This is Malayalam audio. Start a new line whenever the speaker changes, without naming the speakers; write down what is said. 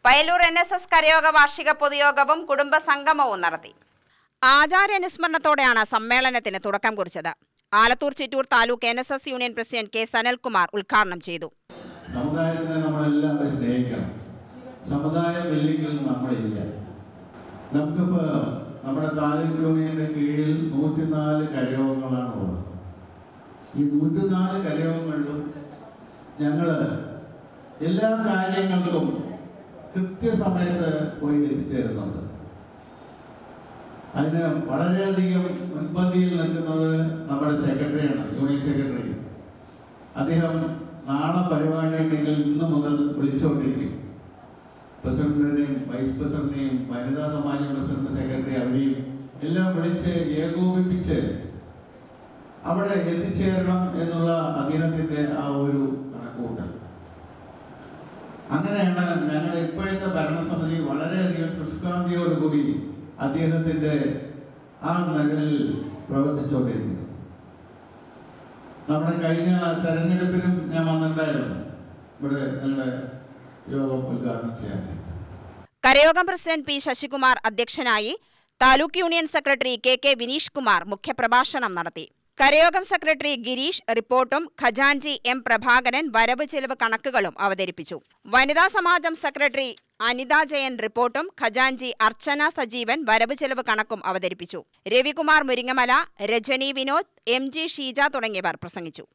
പയ്യന്നൂർ NSS കരയോഗ വാർഷിക പൊതുയോഗവും കുടുംബ സംഗമവും നടത്തി. ആചാര്യാനുസ്മരണത്തോടെയാണ് സമ്മേളനത്തിന് തുടക്കം കുറിച്ചത്. Alathur Chittur taluk NSS union president K. Sanalkumar ഉദ്ഘാടനം ചെയ്തു.
സമുദായത്തിനെ നമ്മളെല്ലാവരും സ്നേഹിക്കണം. സമുദായം ഇല്ലെങ്കിൽ നമ്മളില്ല. നമുക്കിപ്പോൾ നമ്മുടെ താലൂക്ക് യൂണിയന്റെ കീഴിൽ 104 കരയോഗങ്ങളാണ് ഉള്ളത്. ഈ 104 കരയോഗങ്ങളിലും ഞങ്ങൾ എല്ലാ കാര്യങ്ങൾക്കും കൃത്യസമയത്ത് പോയി എത്തിച്ചേരുന്നുണ്ട്. അതിന് വളരെയധികം മുൻപന്തിയിൽ നിൽക്കുന്നത് നമ്മുടെ സെക്രട്ടറിയാണ്, യൂണിയൻ സെക്രട്ടറി. അദ്ദേഹം നാളെ പരിപാടി ഉണ്ടെങ്കിൽ ഇന്ന് മുതൽ വിളിച്ചുകൊണ്ടിരിക്കും. പ്രസിഡന്റിനെയും വൈസ് പ്രസിഡന്റിനെയും വനിതാ സമാജ പ്രസിഡന്റ്, സെക്രട്ടറി അവരെയും എല്ലാം വിളിച്ച് ഏകോപിപ്പിച്ച് അവിടെ എത്തിച്ചേരണം എന്നുള്ള അദ്ദേഹത്തിന്റെ ആ ഒരു കണക്കുകൂട്ടൽ. അങ്ങനെയാണ് ഞങ്ങൾ ഇപ്പോഴത്തെ ഭരണസമിതി വളരെയധികം ശുഷ്കാന്തിയോടുകൂടി അദ്ദേഹത്തിന്റെ ആ നിഴലിൽ പ്രവർത്തിച്ചുകൊണ്ടിരിക്കുന്നത്. നമ്മുടെ കഴിഞ്ഞ തെരഞ്ഞെടുപ്പിലും ഞാൻ വന്നിട്ടുണ്ടായിരുന്നു ഇവിടെ ഞങ്ങളുടെ യോഗം ഉദ്ഘാടനം ചെയ്യാൻ.
കരയോഗം പ്രസിഡന്റ് P. ശശികുമാർ അധ്യക്ഷനായി. Taluk union secretary K. Vineesh Kumar മുഖ്യപ്രഭാഷണം നടത്തി. കരയോഗം സെക്രട്ടറി ഗിരീഷ് റിപ്പോർട്ടും ഖജാൻജി M. പ്രഭാകരൻ വരവ് ചെലവ് കണക്കുകളും അവതരിപ്പിച്ചു. വനിതാ സമാജം സെക്രട്ടറി അനിത ജയൻ റിപ്പോർട്ടും ഖജാൻജി അർച്ചന സജീവൻ വരവ് ചെലവ് കണക്കും അവതരിപ്പിച്ചു. രവികുമാർ മുരിങ്ങമല, രജനി വിനോദ്, MG ഷീജ തുടങ്ങിയവർ പ്രസംഗിച്ചു.